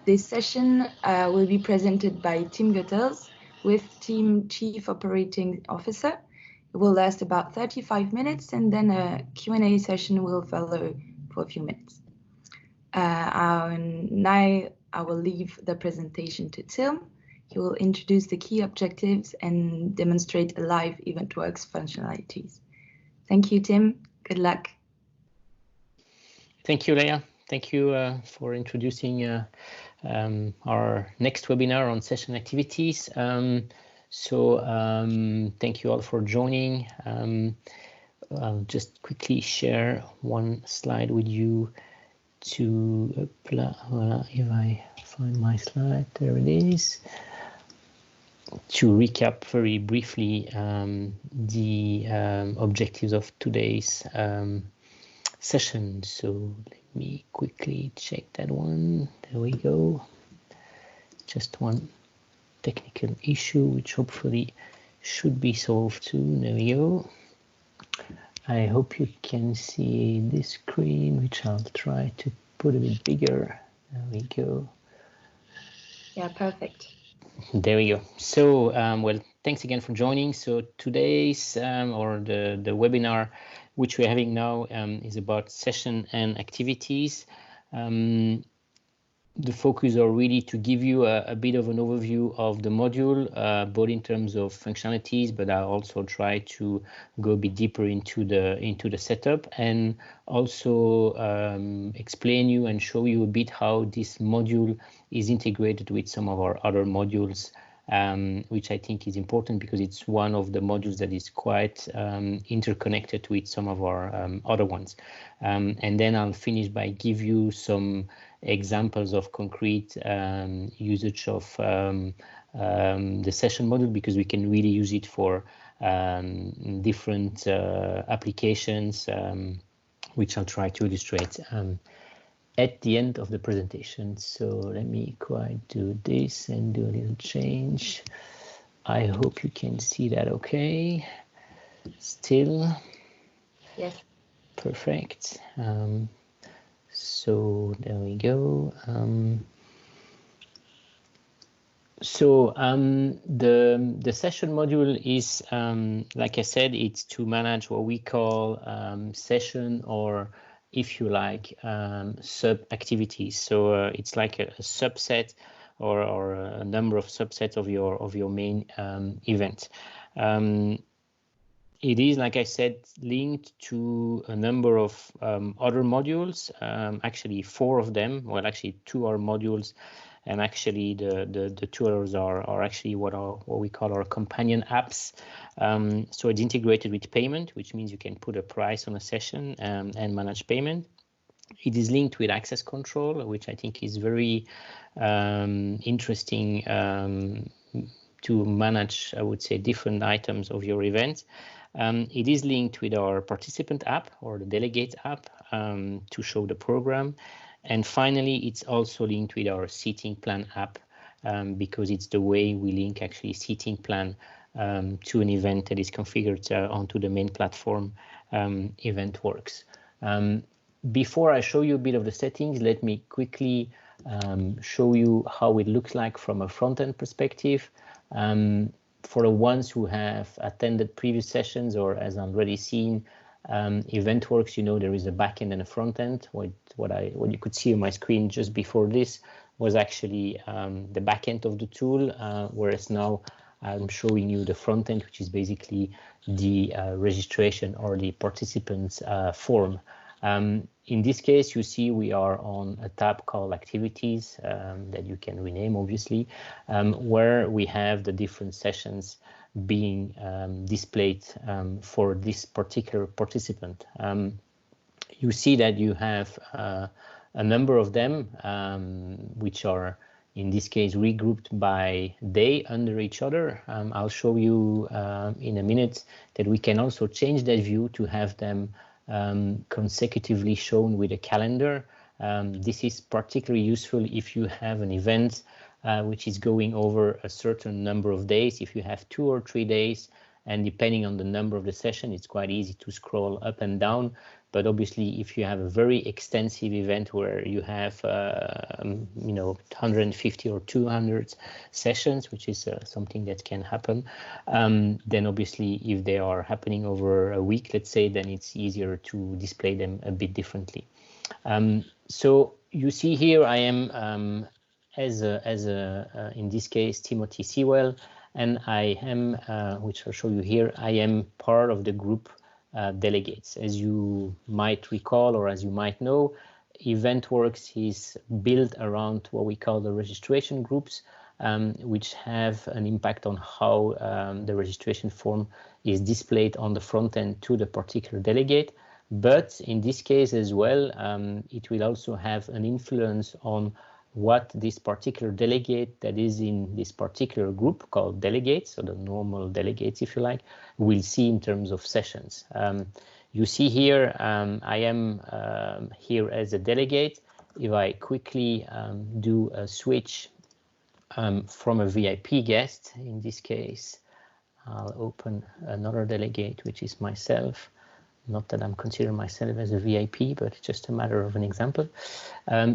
This session will be presented by Tim Goethals with Team Chief Operating Officer. It will last about 35 minutes and then a Q&A session will follow for a few minutes. Now I will leave the presentation to Tim. He will introduce the key objectives and demonstrate a live EventWorks functionalities. Thank you, Tim. Good luck. Thank you, Leah. Thank you for introducing our next webinar on session activities. Thank you all for joining. I'll just quickly share one slide with you to, if I find my slide, there it is. To recap very briefly the objectives of today's session. So let me quickly check that one. There we go. Just one technical issue, which hopefully should be solved soon. There we go. I hope you can see this screen, which I'll try to put a bit bigger. There we go. Yeah, perfect. There we go. So, well, thanks again for joining. So today's or the webinar, which we're having now, is about session and activities. The focus are really to give you a bit of an overview of the module, both in terms of functionalities, but I also try to go a bit deeper into the setup and also explain you and show you a bit how this module is integrated with some of our other modules, which I think is important because it's one of the modules that is quite interconnected with some of our other ones. And then I'll finish by give you some examples of concrete usage of the session module, because we can really use it for different applications, which I'll try to illustrate at the end of the presentation. So let me quite do this and do a little change. I hope you can see that okay. Still? Yes. Perfect. So there we go. The session module is, like I said, it's to manage what we call session, or if you like, sub activities. So it's like a subset or a number of subsets of your main event. It is, like I said, linked to a number of other modules, actually 4 of them. Well, actually 2 are modules, and actually the 2 others are actually what we call our companion apps. So it's integrated with payment, which means you can put a price on a session and manage payment. It is linked with access control, which I think is very interesting to manage, I would say, different items of your event. It is linked with our participant app or the delegate app to show the program. And finally, it's also linked with our seating plan app because it's the way we link actually seating plan to an event that is configured onto the main platform, EventWorks. Before I show you a bit of the settings, let me quickly show you how it looks like from a front-end perspective. For the ones who have attended previous sessions or as already seen EventWorks, you know there is a backend and a front end. What you could see on my screen just before this was actually the backend of the tool, whereas now I'm showing you the front end, which is basically the registration or the participants form. In this case, you see we are on a tab called Activities that you can rename, obviously, where we have the different sessions being displayed for this particular participant. You see that you have a number of them, which are in this case regrouped by day under each other. I'll show you in a minute that we can also change that view to have them consecutively shown with a calendar. This is particularly useful if you have an event which is going over a certain number of days. If you have 2 or 3 days and depending on the number of the session, it's quite easy to scroll up and down. But obviously, if you have a very extensive event where you have, 150 or 200 sessions, which is something that can happen, then obviously, if they are happening over a week, let's say, then it's easier to display them a bit differently. So you see here, I am in this case, Timothy Sewell, and I am, which I'll show you here, I am part of the group delegates. As you might recall, or as you might know, EventWorks is built around what we call the registration groups, which have an impact on how the registration form is displayed on the front end to the particular delegate. But in this case as well, it will also have an influence on what this particular delegate that is in this particular group called delegates, or the normal delegates, if you like, will see in terms of sessions. You see here, I am here as a delegate. If I quickly do a switch from a VIP guest, in this case, I'll open another delegate, which is myself. Not that I'm considering myself as a VIP, but it's just a matter of an example.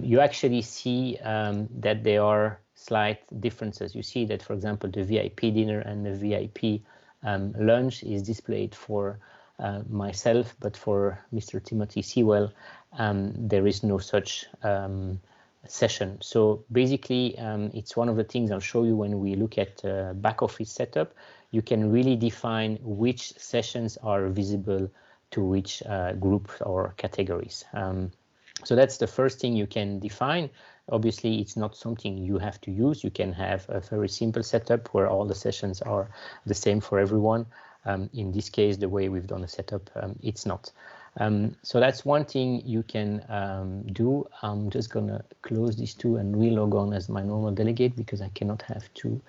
You actually see that there are slight differences. You see that, for example, the VIP dinner and the VIP lunch is displayed for myself, but for Mr. Timothy Sewell, there is no such session. So basically, it's one of the things I'll show you when we look at back office setup. You can really define which sessions are visible to which group or categories. So that's the first thing you can define. Obviously, it's not something you have to use. You can have a very simple setup where all the sessions are the same for everyone. In this case, the way we've done the setup, it's not. So that's one thing you can do. I'm just going to close these two and re-log on as my normal delegate, because I cannot have two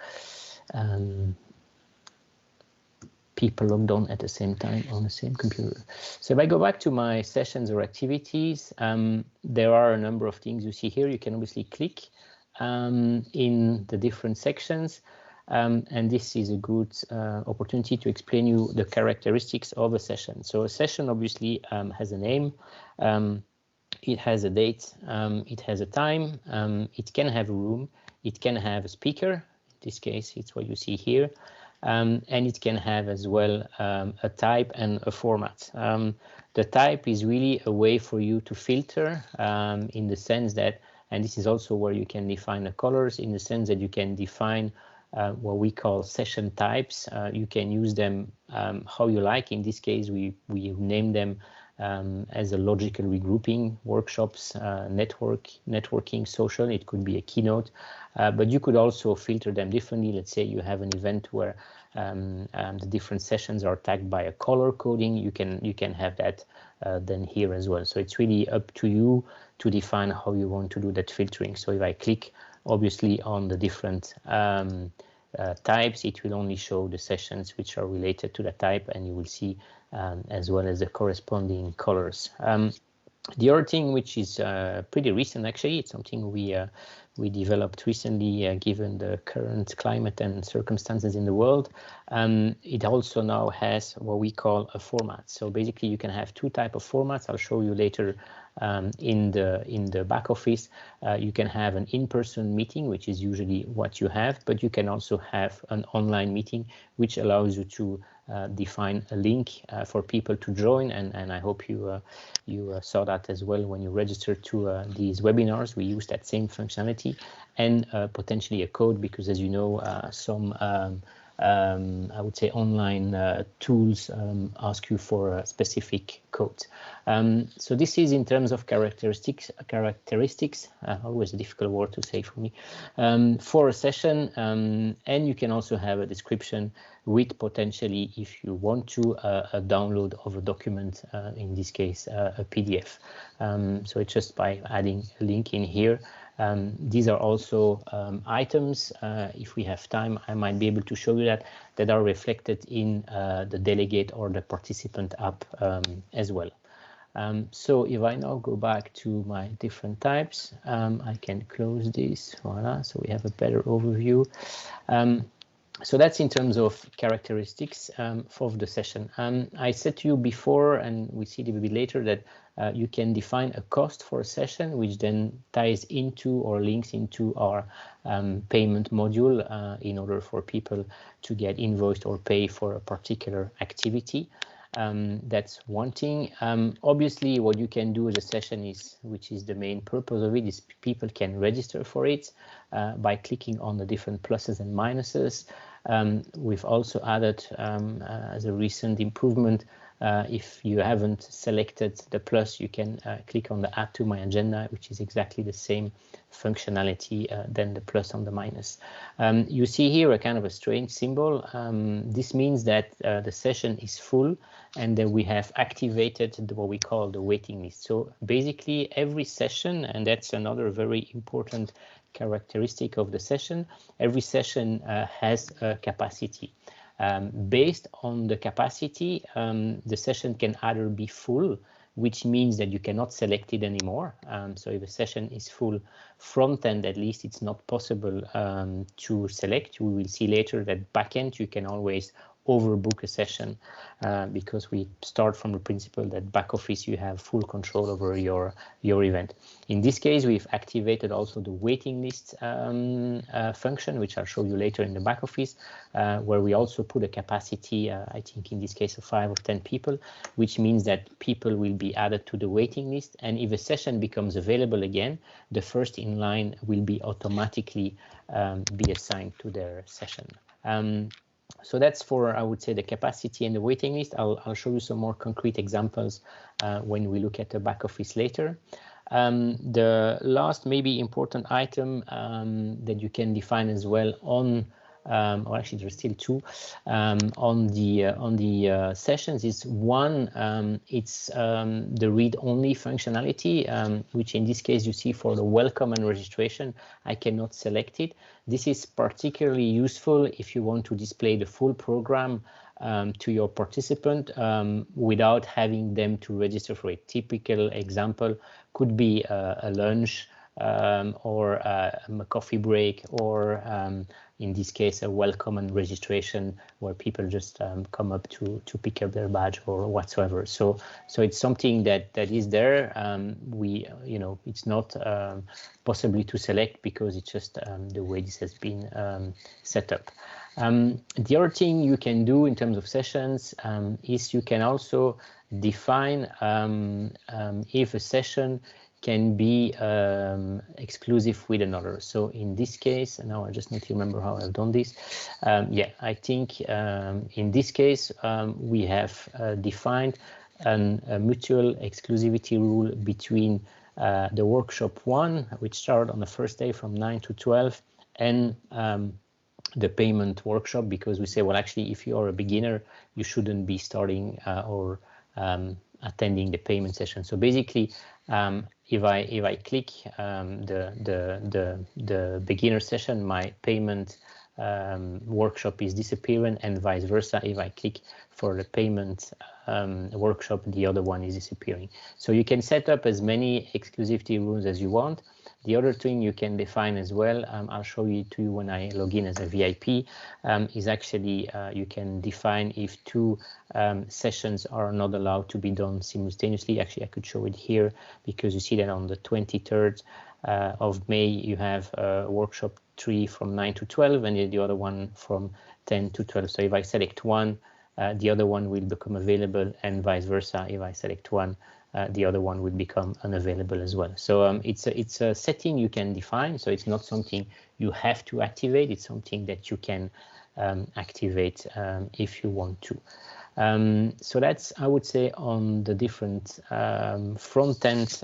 people logged on at the same time on the same computer. So if I go back to my sessions or activities, there are a number of things you see here. You can obviously click in the different sections. And this is a good opportunity to explain you the characteristics of a session. So a session obviously has a name, it has a date, it has a time, it can have a room, it can have a speaker. In this case, it's what you see here. And it can have as well a type and a format. The type is really a way for you to filter in the sense that, and this is also where you can define the colors, in the sense that you can define what we call session types. You can use them how you like. In this case, we name them as a logical regrouping, workshops, networking, social. It could be a keynote, but you could also filter them differently. Let's say you have an event where the different sessions are tagged by a color coding. You can have that then here as well. So it's really up to you to define how you want to do that filtering. So if I click obviously on the different types, it will only show the sessions which are related to the type, and you will see as well as the corresponding colors. The other thing, which is pretty recent, actually, it's something we developed recently, given the current climate and circumstances in the world. It also now has what we call a format. So basically, you can have two types of formats. I'll show you later in the back office. You can have an in-person meeting, which is usually what you have, but you can also have an online meeting, which allows you to define a link for people to join, and I hope you saw that as well when you registered to these webinars. We use that same functionality and potentially a code, because as you know, some I would say online tools ask you for a specific code. So this is in terms of characteristics, always a difficult word to say for me, for a session, and you can also have a description with potentially, if you want to, a download of a document, in this case a PDF. So it's just by adding a link in here. These are also items, if we have time, I might be able to show you that are reflected in the delegate or the participant app as well. So if I now go back to my different types, I can close this. Voila, so we have a better overview. So that's in terms of characteristics of the session. I said to you before, and we see it a bit later, that you can define a cost for a session, which then ties into or links into our payment module in order for people to get invoiced or pay for a particular activity. That's one thing. Obviously, what you can do as a session is, which is the main purpose of it, is people can register for it by clicking on the different pluses and minuses. We've also added, as a recent improvement, if you haven't selected the plus, you can click on the Add to My Agenda, which is exactly the same functionality than the plus on the minus. You see here a kind of a strange symbol. This means that the session is full and then we have activated what we call the waiting list. So basically every session, and that's another very important characteristic of the session, every session has a capacity. Based on the capacity, the session can either be full, which means that you cannot select it anymore. So if a session is full front end, at least it's not possible to select. We will see later that back end you can always overbook a session because we start from the principle that back office you have full control over your event. In this case, we've activated also the waiting list function, which I'll show you later in the back office, where we also put a capacity, I think in this case of 5 or 10 people, which means that people will be added to the waiting list. And if a session becomes available again, the first in line will be automatically be assigned to their session. So that's for, I would say, the capacity and the waiting list. I'll show you some more concrete examples when we look at the back office later. The last maybe important item that you can define as well on, or actually there's still two, on the sessions is one, it's the read-only functionality, which in this case you see for the welcome and registration, I cannot select it. This is particularly useful if you want to display the full program to your participant without having them to register for it. Typical example could be a lunch or a coffee break, or in this case a welcome and registration where people just come up to pick up their badge or whatsoever. So it's something that is there. It's not possibly to select because it's just the way this has been set up. The other thing you can do in terms of sessions is you can also define if a session can be exclusive with another. So in this case, and now I just need to remember how I've done this. I think in this case, we have defined a mutual exclusivity rule between the workshop 1, which started on the first day from 9 to 12, and the payment workshop, because we say, well, actually, if you are a beginner, you shouldn't be starting or attending the payment session. So basically, if I click the beginner session, my payment workshop is disappearing, and vice versa. If I click for the payment workshop, the other one is disappearing. So you can set up as many exclusivity rules as you want. The other thing you can define as well, I'll show you to you when I log in as a VIP, is actually you can define if two sessions are not allowed to be done simultaneously. Actually, I could show it here because you see that on the 23rd of May, you have workshop 3 from 9 to 12 and the other one from 10 to 12. So if I select one, the other one will become available, and vice versa. If I select one, the other one will become unavailable as well. So it's a setting you can define. So it's not something you have to activate. It's something that you can activate if you want to. So that's, I would say, on the different front-end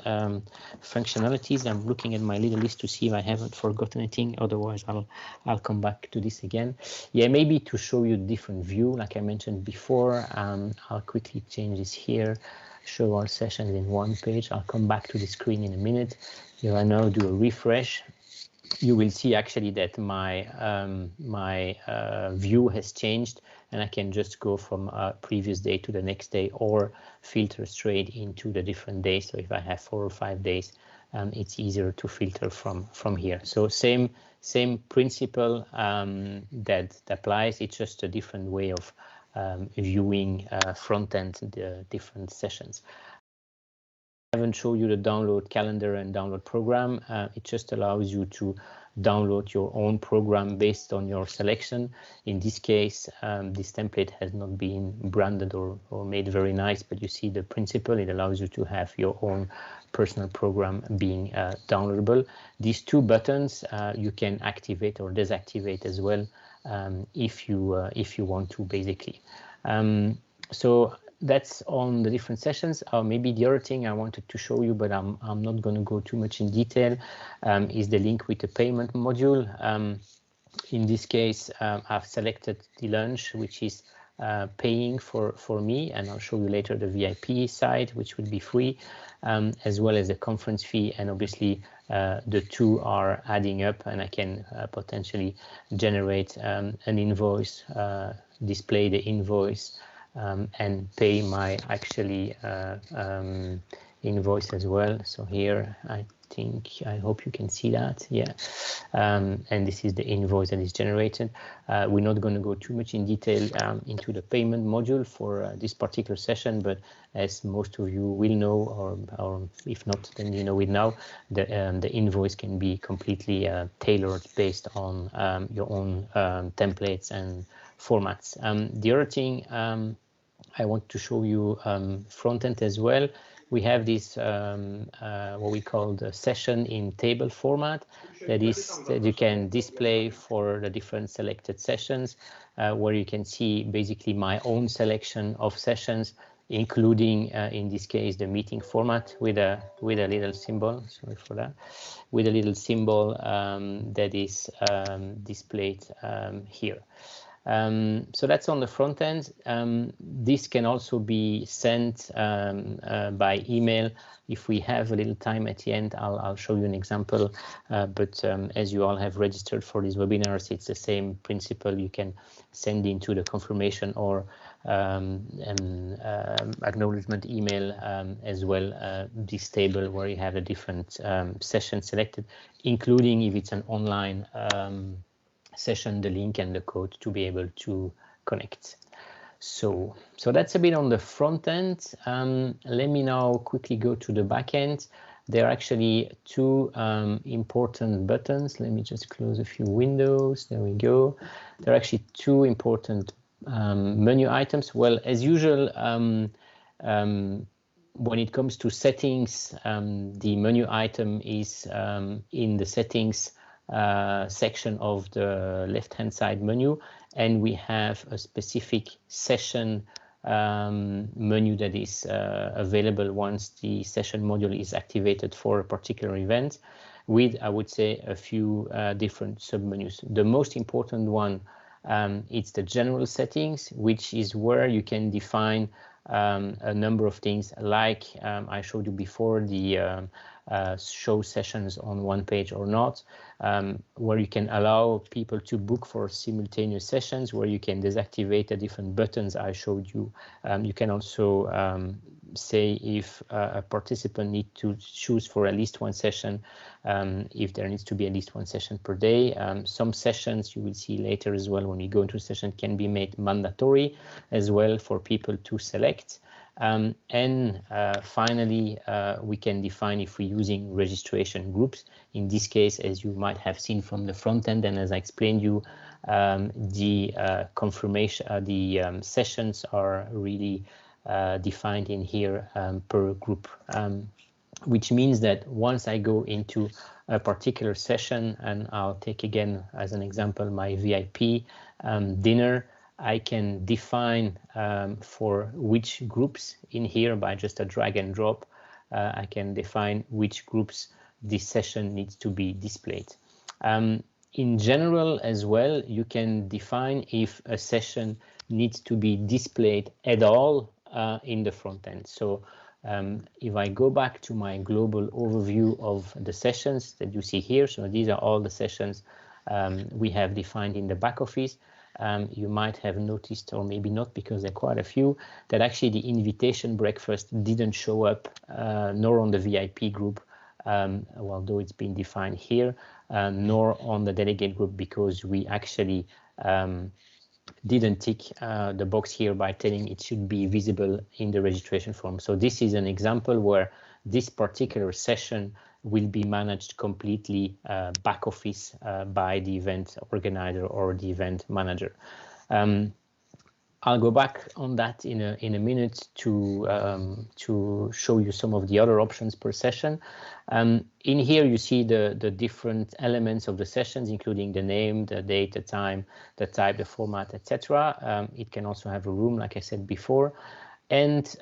functionalities. I'm looking at my little list to see if I haven't forgotten anything. Otherwise, I'll come back to this again. Yeah, maybe to show you a different view, like I mentioned before. I'll quickly change this here. Show our sessions in one page. I'll come back to the screen in a minute. If I now do a refresh, you will see actually that my view has changed, and I can just go from a previous day to the next day or filter straight into the different days. So if I have 4 or 5 days, it's easier to filter from here. So same principle that applies. It's just a different way of viewing front end the different sessions. I haven't shown you the download calendar and download program. It just allows you to download your own program based on your selection. In this case, this template has not been branded or made very nice, but you see the principle. It allows you to have your own personal program being downloadable. These two buttons you can activate or deactivate as well if you want to, basically. So that's on the different sessions. Maybe the other thing I wanted to show you, but I'm not going to go too much in detail, is the link with the payment module. In this case, I've selected the lunch, which is paying for me, and I'll show you later the VIP side, which will be free, as well as the conference fee, and obviously the two are adding up, and I can potentially generate an invoice, display the invoice, and pay my actually invoice as well. So here I hope you can see that, yeah. And this is the invoice that is generated. We're not going to go too much in detail into the payment module for this particular session, but as most of you will know, or if not, then you know it now, the invoice can be completely tailored based on your own templates and formats. The other thing I want to show you front end as well. We have this what we call the session in table format that you can display for the different selected sessions, where you can see basically my own selection of sessions, including in this case the meeting format with a little symbol. Sorry for that. With a little symbol that is displayed here. So that's on the front end. This can also be sent by email. If we have a little time at the end, I'll show you an example. But as you all have registered for these webinars, it's the same principle. You can send into the confirmation or acknowledgement email as well, this table where you have a different session selected, including if it's an online session, the link and the code to be able to connect. So that's a bit on the front end. Let me now quickly go to the back end. There are actually two important buttons. Let me just close a few windows. There we go. There are actually two important menu items. Well, as usual, when it comes to settings, the menu item is in the settings section of the left-hand side menu, and we have a specific session menu that is available once the session module is activated for a particular event, with, I would say, a few different submenus. The most important one, it's the general settings, which is where you can define a number of things, like I showed you before, the show sessions on one page or not, where you can allow people to book for simultaneous sessions, where you can deactivate the different buttons I showed you. You can also say if a participant needs to choose for at least one session, if there needs to be at least one session per day. Some sessions, you will see later as well when we go into a session, can be made mandatory as well for people to select. And finally, we can define if we're using registration groups. In this case, as you might have seen from the front end, and as I explained you, the confirmation, the sessions are really defined in here per group, which means that once I go into a particular session, and I'll take again as an example my VIP dinner, I can define for which groups in here by just a drag and drop. I can define which groups this session needs to be displayed. In general as well, you can define if a session needs to be displayed at all in the front end. So if I go back to my global overview of the sessions that you see here, so these are all the sessions we have defined in the back office. You might have noticed, or maybe not because there are quite a few, that actually the invitation breakfast didn't show up, nor on the VIP group, although it's been defined here, nor on the delegate group, because we actually didn't tick the box here by telling it should be visible in the registration form. So this is an example where this particular session will be managed completely back office by the event organizer or the event manager. I'll go back on that in a minute to show you some of the other options per session. In here you see the different elements of the sessions, including the name, the date, the time, the type, the format, etc. It can also have a room, like I said before. And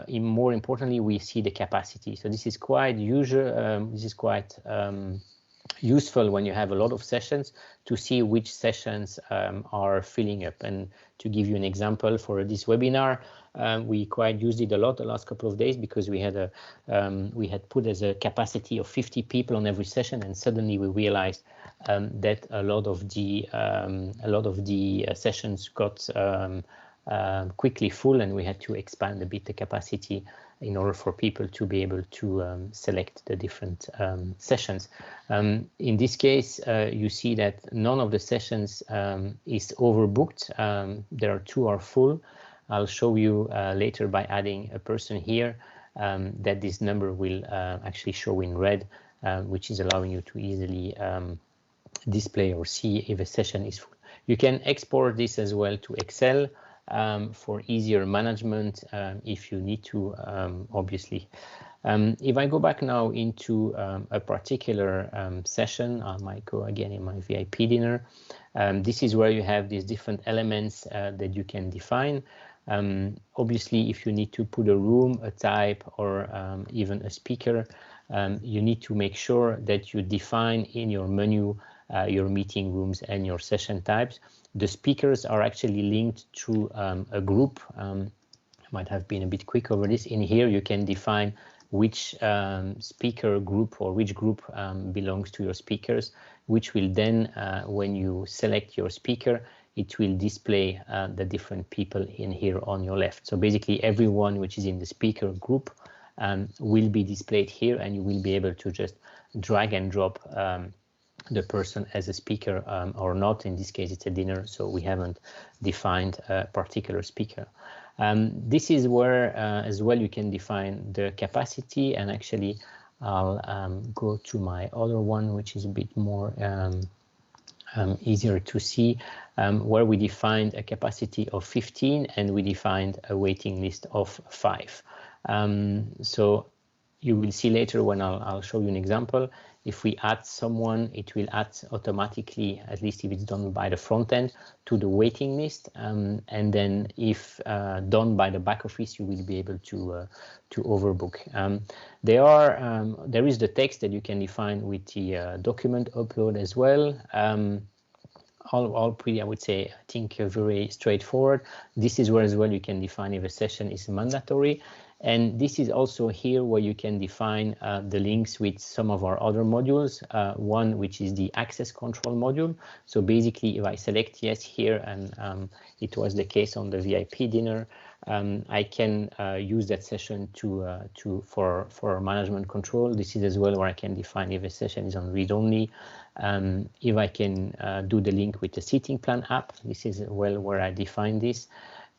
more importantly, we see the capacity. So this is quite usual. This is quite useful when you have a lot of sessions to see which sessions are filling up. And to give you an example for this webinar, we quite used it a lot the last couple of days, because we had put as a capacity of 50 people on every session, and suddenly we realized that a lot of the sessions got quickly full, and we had to expand a bit the capacity in order for people to be able to select the different sessions. In this case, you see that none of the sessions is overbooked. There are 2 are full. I'll show you later by adding a person here that this number will actually show in red, which is allowing you to easily display or see if a session is full. You can export this as well to Excel for easier management if you need to, obviously. If I go back now into a particular session, I might go again in my VIP dinner. This is where you have these different elements that you can define. Obviously, if you need to put a room, a type, or even a speaker, you need to make sure that you define in your menu your meeting rooms and your session types. The speakers are actually linked to a group. I might have been a bit quick over this. In here, you can define which speaker group or which group belongs to your speakers, which will then, when you select your speaker, it will display the different people in here on your left. So basically everyone which is in the speaker group will be displayed here, and you will be able to just drag and drop the person as a speaker or not. In this case, it's a dinner, so we haven't defined a particular speaker. This is where as well you can define the capacity, and actually I'll go to my other one, which is a bit more easier to see, where we defined a capacity of 15 and we defined a waiting list of 5. So you will see later when I'll show you an example. If we add someone, it will add automatically, at least if it's done by the front end, to the waiting list. And then if done by the back office, you will be able to overbook. There is the text that you can define with the document upload as well. All pretty, I would say, I think very straightforward. This is where as well you can define if a session is mandatory. And this is also here where you can define the links with some of our other modules. One, which is the access control module. So basically, if I select yes here, and it was the case on the VIP dinner, I can use that session for management control. This is as well where I can define if a session is on read-only. If I can do the link with the seating plan app, this is well where I define this.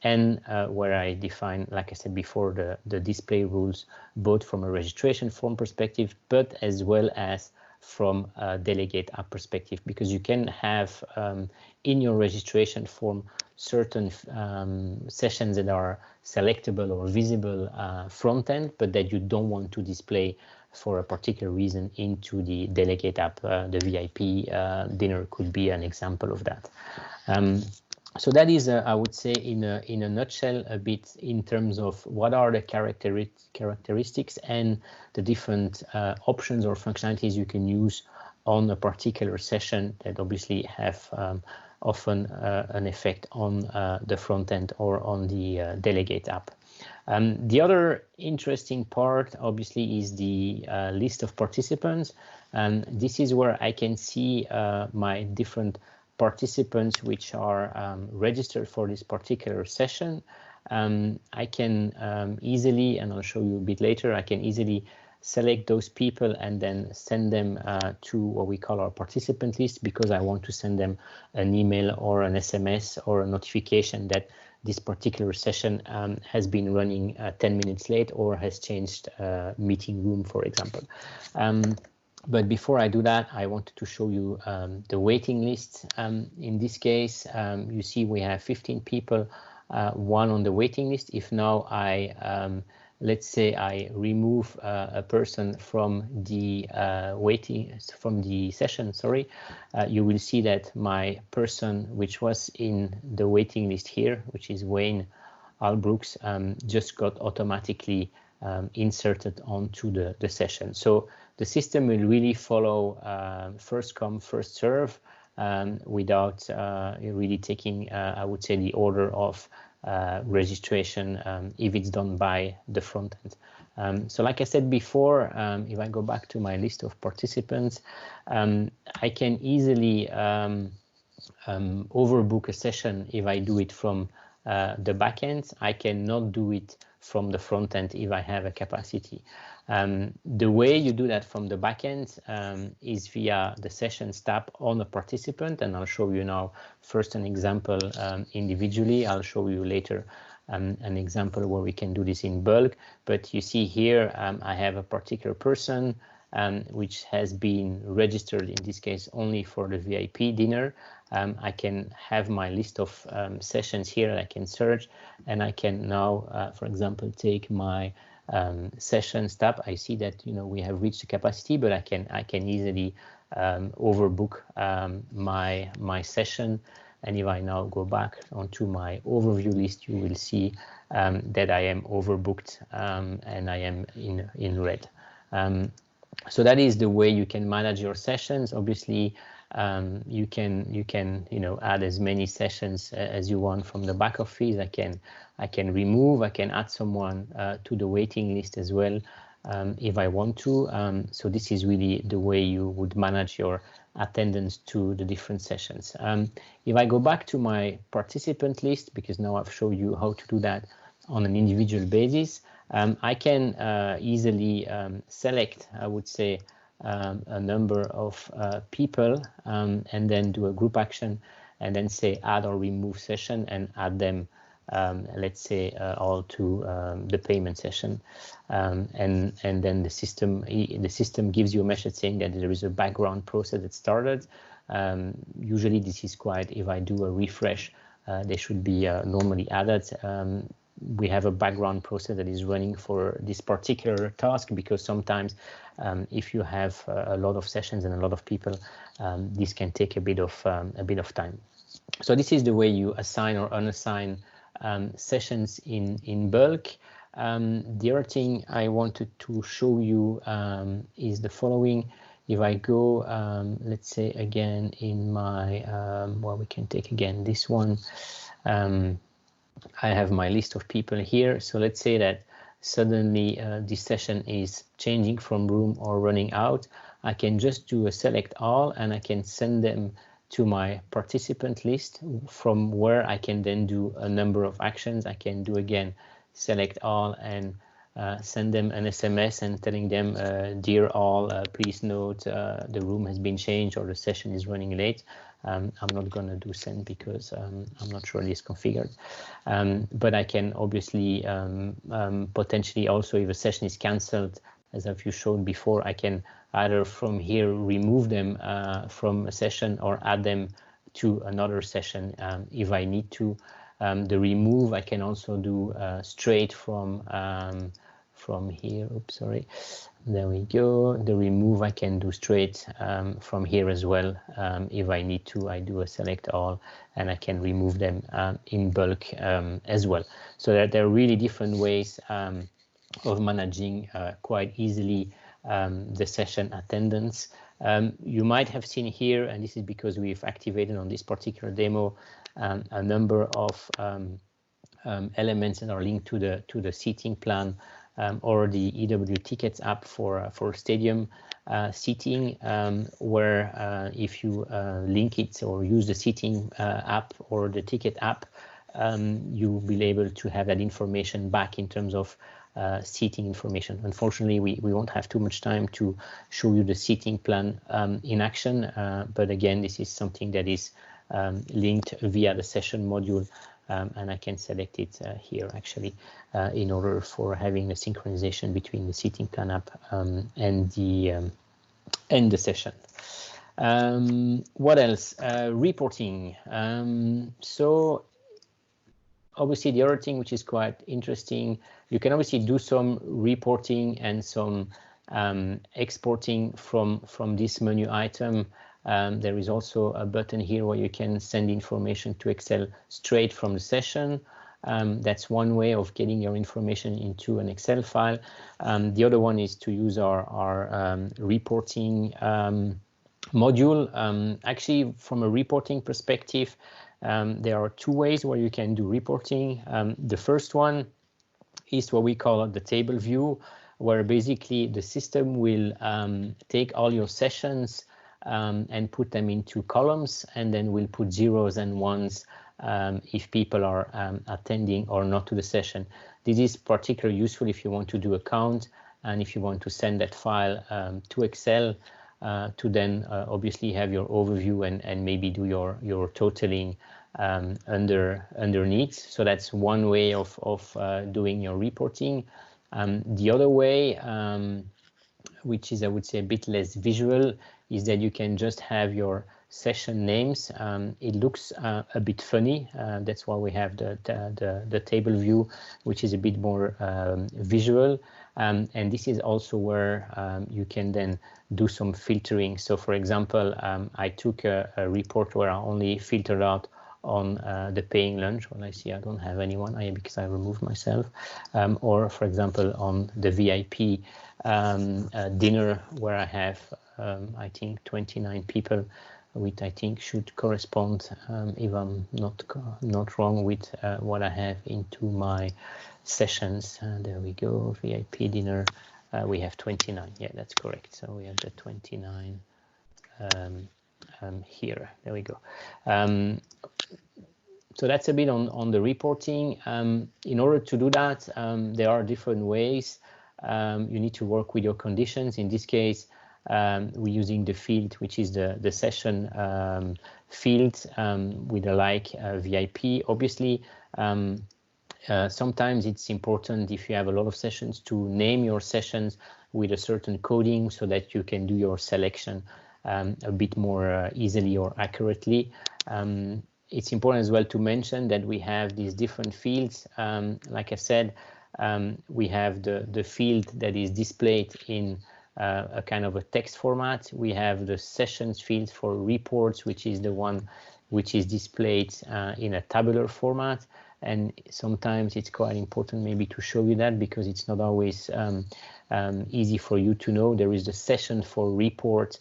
And where I define, like I said before, the display rules, both from a registration form perspective, but as well as from a delegate app perspective, because you can have in your registration form certain sessions that are selectable or visible front end, but that you don't want to display for a particular reason into the delegate app. The VIP dinner could be an example of that. So that is, I would say, in a nutshell, a bit in terms of what are the characteristics and the different options or functionalities you can use on a particular session that obviously have often an effect on the front end or on the delegate app. The other interesting part, obviously, is the list of participants. And this is where I can see my different participants which are registered for this particular session. I can easily, and I'll show you a bit later, I can easily select those people and then send them to what we call our participant list, because I want to send them an email or an SMS or a notification that this particular session has been running 10 minutes late or has changed meeting room, for example. But before I do that, I wanted to show you the waiting list. In this case, you see we have 15 people, one on the waiting list. If now I, let's say I remove a person from the session, sorry, you will see that my person, which was in the waiting list here, which is Wayne Albrooks, just got automatically inserted onto the session. So the system will really follow first come, first serve, without really taking, I would say, the order of registration if it's done by the front end. So like I said before, if I go back to my list of participants, I can easily overbook a session if I do it from the back end. I cannot do it from the front end if I have a capacity. The way you do that from the back end is via the Sessions tab on a participant, and I'll show you now first an example individually. I'll show you later an example where we can do this in bulk. But you see here I have a particular person which has been registered, in this case only for the VIP dinner. I can have my list of sessions here that I can search, and I can now, for example, take my sessions tab. I see that we have reached the capacity, but I can easily overbook my session. And if I now go back onto my overview list, you will see that I am overbooked and I am in red. So that is the way you can manage your sessions. Obviously, you can add as many sessions as you want from the back office. I can remove, I can add someone to the waiting list as well if I want to. So this is really the way you would manage your attendance to the different sessions. If I go back to my participant list, because now I've shown you how to do that on an individual basis, I can easily select, I would say, a number of people and then do a group action and then say add or remove session and add them, let's say, all to the payment session. And then the system gives you a message saying that there is a background process that started. Usually this is quite, if I do a refresh, they should be normally added. We have a background process that is running for this particular task, because sometimes if you have a lot of sessions and a lot of people, this can take a bit of time. So this is the way you assign or unassign sessions in bulk. The other thing I wanted to show you is the following. If I go, let's say again in my, well, we can take again this one. I have my list of people here. So let's say that suddenly this session is changing from room or running out. I can just do a select all and I can send them to my participant list, from where I can then do a number of actions. I can do again select all and send them an SMS and telling them, dear all, please note the room has been changed or the session is running late. I'm not going to do send because I'm not sure it is configured. But I can obviously potentially also, if a session is cancelled, as I've shown before, I can either from here remove them from a session or add them to another session if I need to. The remove I can also do straight from here. Oops, sorry. There we go. The remove I can do straight from here as well. If I need to, I do a select all and I can remove them in bulk as well. So that there are really different ways of managing quite easily the session attendance. You might have seen here, and this is because we've activated on this particular demo a number of elements that are linked to the seating plan or the EW Tickets app for stadium seating, where if you link it or use the seating app or the ticket app, you will be able to have that information back in terms of seating information. Unfortunately, we won't have too much time to show you the seating plan in action, but again, this is something that is linked via the session module, and I can select it here actually in order for having the synchronization between the seating plan app and the session. What else? Reporting. So obviously the other thing which is quite interesting, you can obviously do some reporting and some exporting from this menu item. There is also a button here where you can send information to Excel straight from the session. That's one way of getting your information into an Excel file. The other one is to use our reporting module. Actually, from a reporting perspective, there are two ways where you can do reporting. The first one is what we call the table view, where basically the system will take all your sessions and put them into columns, and then we'll put zeros and ones if people are attending or not to the session. This is particularly useful if you want to do a count and if you want to send that file to Excel to then obviously have your overview and maybe do your totaling underneath. So that's one way of doing your reporting. The other way, which is I would say a bit less visual, is that you can just have your session names. It looks a bit funny. That's why we have the table view, which is a bit more visual. And this is also where you can then do some filtering. So for example, I took a report where I only filtered out on the paying lunch. Well, I see I don't have anyone because I removed myself. Or for example, on the VIP dinner where I have, I think 29 people, which I think should correspond, if I'm not wrong, with what I have into my sessions. There we go, VIP dinner. We have 29. Yeah, that's correct. So we have the 29 here. There we go. So that's a bit on the reporting. In order to do that, there are different ways. You need to work with your conditions. In this case, we're using the field, which is the session field with the like VIP. Obviously, sometimes it's important if you have a lot of sessions to name your sessions with a certain coding so that you can do your selection a bit more easily or accurately. It's important as well to mention that we have these different fields. Like I said, we have the field that is displayed in a kind of a text format. We have the sessions field for reports, which is the one which is displayed in a tabular format. And sometimes it's quite important maybe to show you that because it's not always easy for you to know. There is the session for report,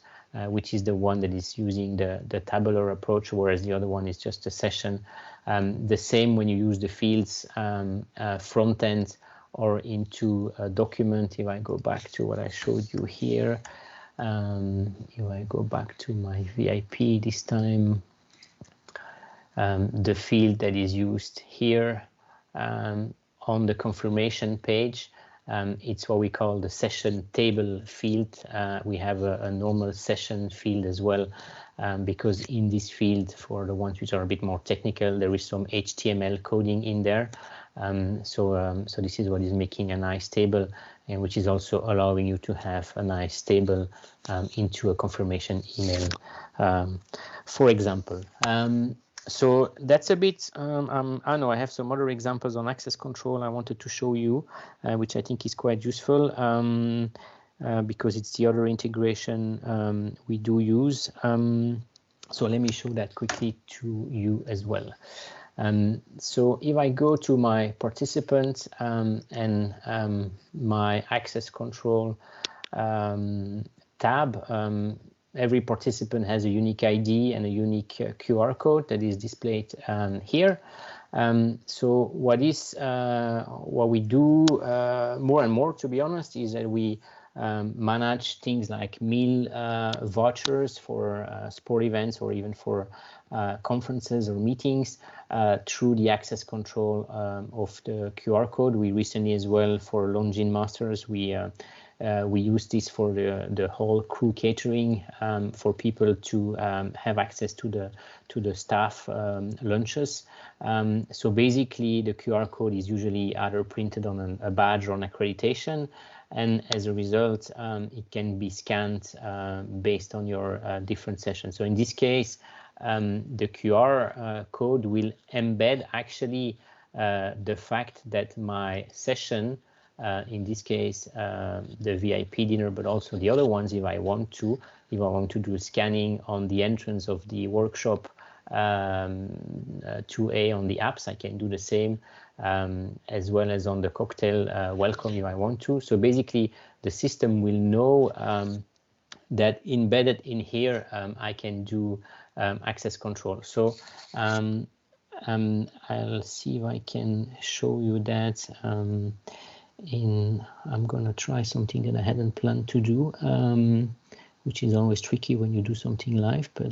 which is the one that is using the tabular approach, whereas the other one is just a session. The same when you use the fields front end or into a document. If I go back to what I showed you here, if I go back to my VIP this time, the field that is used here on the confirmation page, it's what we call the session table field. We have a normal session field as well, because in this field, for the ones which are a bit more technical, there is some HTML coding in there. So this is what is making a nice table, and which is also allowing you to have a nice table into a confirmation email, for example. So that's a bit, I know I have some other examples on access control I wanted to show you, which I think is quite useful because it's the other integration we do use. So let me show that quickly to you as well. So if I go to my participants and my access control tab, every participant has a unique ID and a unique QR code that is displayed here. So what we do more and more, to be honest, is that we manage things like meal vouchers for sport events or even for conferences or meetings through the access control of the QR code. We recently as well for Longines Masters, we use this for the whole crew catering for people to have access to the staff lunches. So basically, the QR code is usually either printed on a badge or an accreditation, and as a result, it can be scanned based on your different sessions. So in this case, the QR code will embed actually the fact that my session, in this case, the VIP dinner, but also the other ones, if I want to do scanning on the entrance of the workshop 2A on the apps, I can do the same, as well as on the cocktail welcome if I want to. So basically, the system will know that embedded in here, I can do access control. So I'll see if I can show you that. I'm gonna try something that I hadn't planned to do, which is always tricky when you do something live, but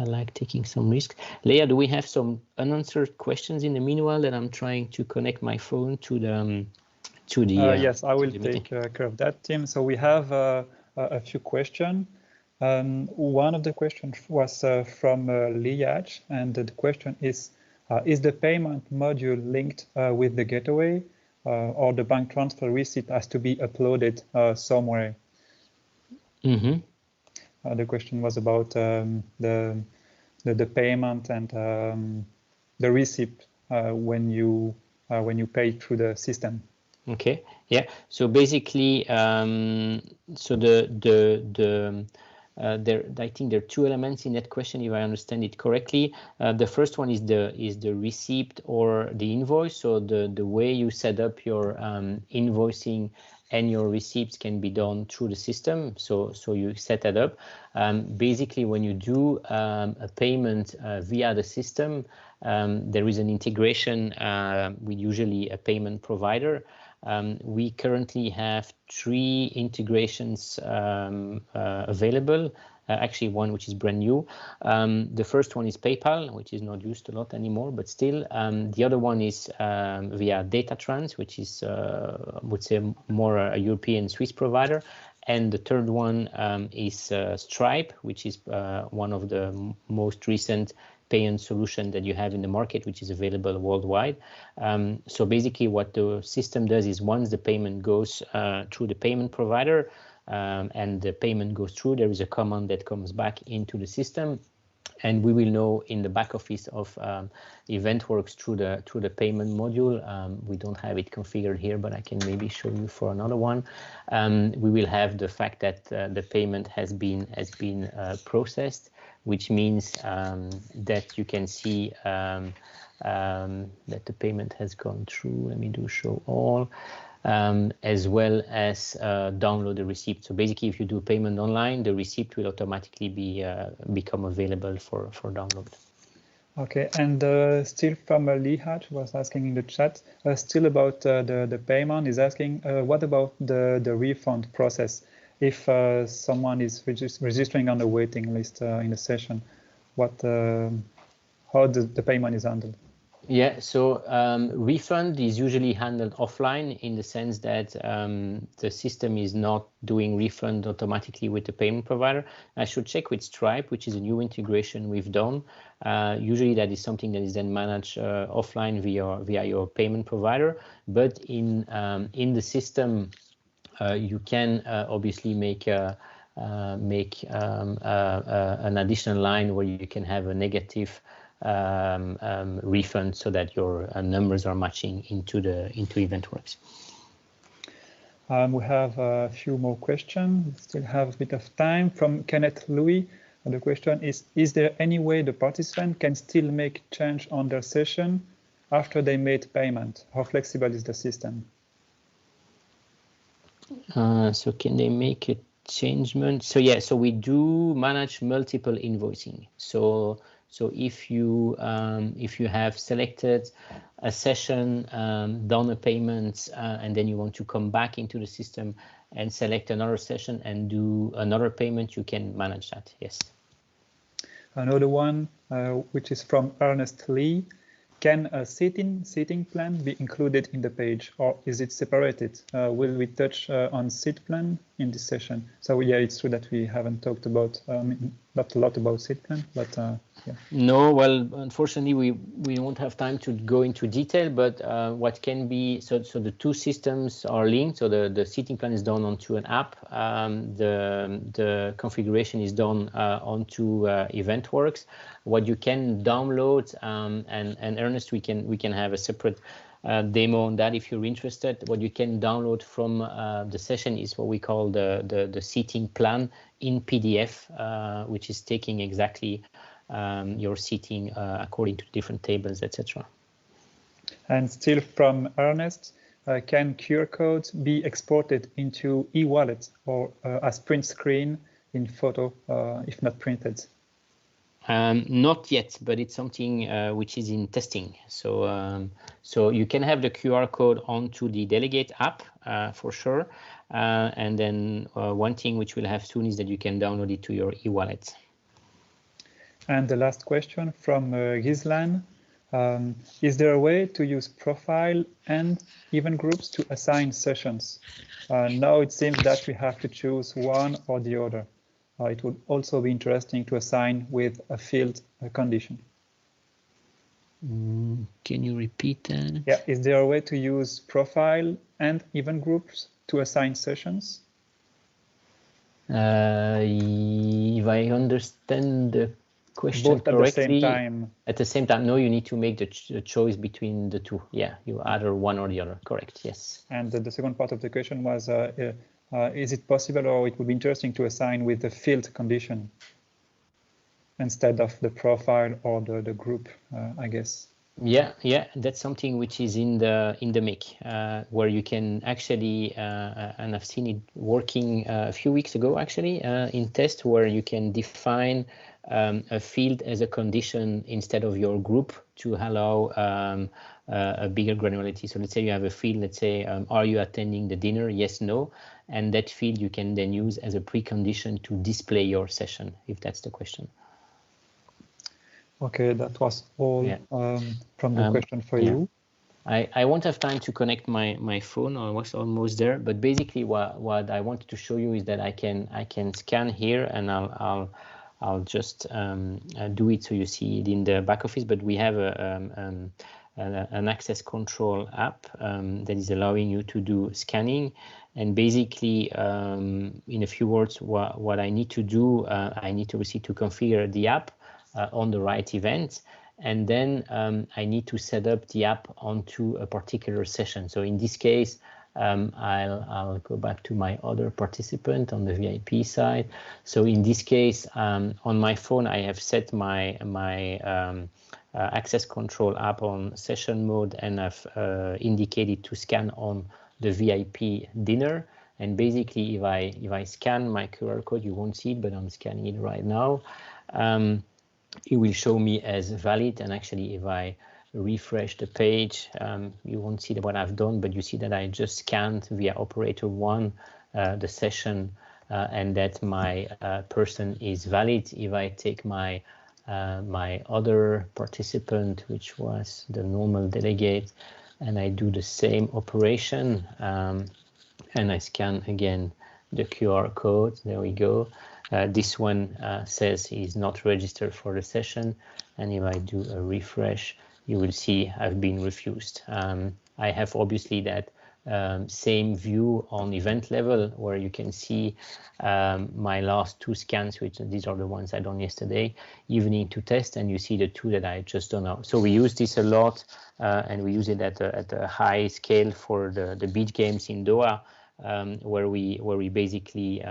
I like taking some risks. Leah, do we have some unanswered questions in the meanwhile that I'm trying to connect my phone to the yes, I will take care of that, Tim. So we have a few questions. One of the questions was from Liaj, and the question is the payment module linked with the gateway, or the bank transfer receipt has to be uploaded somewhere? Mm-hmm. The question was about the payment and the receipt when you pay through the system. Okay. Yeah. So basically, so I think there are two elements in that question, if I understand it correctly. The first one is the receipt or the invoice. So the way you set up your invoicing and your receipts can be done through the system. So you set that up. Basically, when you do a payment via the system, there is an integration with usually a payment provider. We currently have 3 integrations available, actually one which is brand new. The first one is PayPal, which is not used a lot anymore, but still. The other one is via Datatrans, which is, I would say, more a European Swiss provider. And the third one is Stripe, which is one of the most recent payment solution that you have in the market, which is available worldwide. So basically what the system does is once the payment goes through the payment provider and the payment goes through, there is a command that comes back into the system. And we will know in the back office of EventWorks through the payment module. We don't have it configured here, but I can maybe show you for another one. We will have the fact that the payment has been processed, which means that you can see that the payment has gone through. Let me do show all. As well as download the receipt. So basically, if you do payment online, the receipt will automatically become available for download. Okay, and still from Lihat, who was asking in the chat, still about the payment, is asking, what about the refund process? If someone is registering on the waiting list in the session, how the payment is handled? Yeah, so refund is usually handled offline in the sense that the system is not doing refund automatically with the payment provider. I should check with Stripe, which is a new integration we've done. Usually that is something that is then managed offline via your payment provider. But in the system, you can obviously make an additional line where you can have a negative refund so that your numbers are matching into EventWorks. We have a few more questions. We still have a bit of time. From Kenneth Louis, and the question is there any way the participant can still make change on their session after they made payment? How flexible is the system? So can they make a changement? So yeah, so we do manage multiple invoicing. So So if you have selected a session, done a payment, and then you want to come back into the system and select another session and do another payment, you can manage that. Yes. Another one, which is from Ernest Lee. Can a seating plan be included in the page, or is it separated? Will we touch on seat plan in this session? So yeah, it's true that we haven't talked about not a lot about seat plan, but yeah. No, well, unfortunately, we won't have time to go into detail. But what can be so the two systems are linked. So the seating plan is done onto an app. The configuration is done onto EventWorks. What you can download, and Ernest, we can have a separate demo on that if you're interested. What you can download from the session is what we call the seating plan in PDF, which is taking exactly your seating according to different tables, etc. And still from Ernest, can QR codes be exported into e-wallet or as print screen in photo, if not printed? Not yet, but it's something which is in testing. So so you can have the QR code onto the Delegate app for sure. And then one thing which we'll have soon is that you can download it to your e-wallet. And the last question from Gislan. Is there a way to use profile and event groups to assign sessions? Now it seems that we have to choose one or the other. It would also be interesting to assign with a field condition. Can you repeat that? Yeah, is there a way to use profile and event groups to assign sessions? If I understand the question both at correctly, the same time. At the same time, no, you need to make the choice between the two. Yeah, you either one or the other. Correct. Yes. And the second part of the question was, is it possible, or it would be interesting to assign with the field condition instead of the profile or the group, I guess. Yeah, that's something which is in the MIC, where you can actually, and I've seen it working a few weeks ago actually in test, where you can define a field as a condition instead of your group to allow a bigger granularity. So let's say you have a field, let's say, are you attending the dinner? Yes, no. And that field you can then use as a precondition to display your session, if that's the question. Okay, that was all from the question for you. I won't have time to connect my phone. I was almost there, but basically what I wanted to show you is that I can scan here, and I'll just do it so you see it in the back office. But we have an access control app that is allowing you to do scanning, and basically in a few words, what I need to do, I need to configure the app on the right event, and then I need to set up the app onto a particular session. So in this case, I'll go back to my other participant on the VIP side. So in this case, on my phone, I have set my access control app on session mode, and I've indicated to scan on the VIP dinner. And basically, if I scan my QR code, you won't see it, but I'm scanning it right now. It will show me as valid, and actually if I refresh the page, you won't see what I've done, but you see that I just scanned via operator 1 the session, and that my person is valid. If I take my my other participant, which was the normal delegate, and I do the same operation, and I scan again the QR code, there we go. This one says he's not registered for the session, and if I do a refresh, you will see I've been refused. I have obviously that same view on event level, where you can see my last 2 scans, which these are the ones I done yesterday evening to test, and you see the 2 that I just done now. So we use this a lot, and we use it at a high scale for the beach games in Doha. Where we basically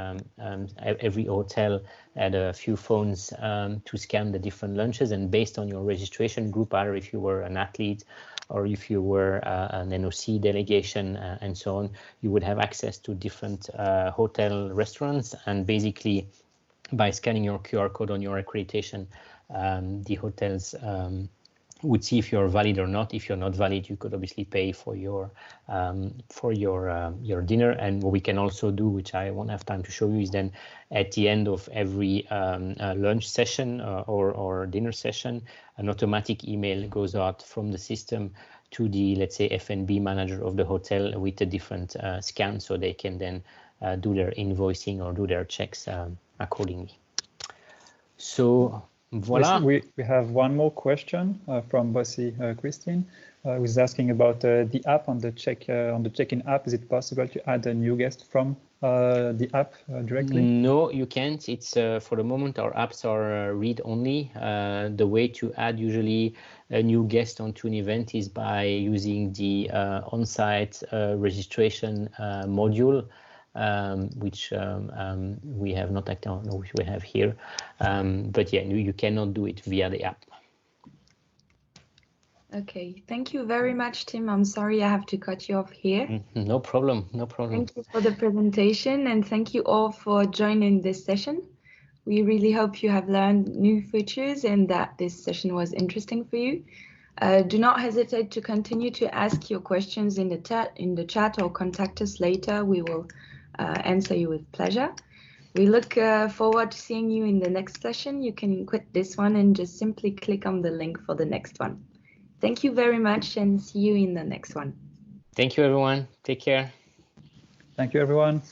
every hotel had a few phones to scan the different lunches, and based on your registration group, either if you were an athlete or if you were an NOC delegation and so on, you would have access to different hotel restaurants, and basically by scanning your QR code on your accreditation, the hotels would see if you're valid or not. If you're not valid, you could obviously pay for your dinner. And what we can also do, which I won't have time to show you, is then at the end of every lunch session or dinner session, an automatic email goes out from the system to the, let's say, F&B manager of the hotel with a different scan, so they can then do their invoicing or do their checks accordingly. So voila. We have one more question from Bossy Christine, who is asking about the app on the check-in app. Is it possible to add a new guest from the app directly? No, you can't. It's for the moment our apps are read only. The way to add usually a new guest onto an event is by using the on-site registration module, which we have not acted, which we have here. But yeah, you cannot do it via the app. Okay, thank you very much, Tim. I'm sorry I have to cut you off here. No problem, no problem. Thank you for the presentation, and thank you all for joining this session. We really hope you have learned new features and that this session was interesting for you. Do not hesitate to continue to ask your questions in the chat or contact us later. We will answer you with pleasure. We look forward to seeing you in the next session. You can quit this one and just simply click on the link for the next one. Thank you very much, and see you in the next one. Thank you, everyone. Take care. Thank you, everyone.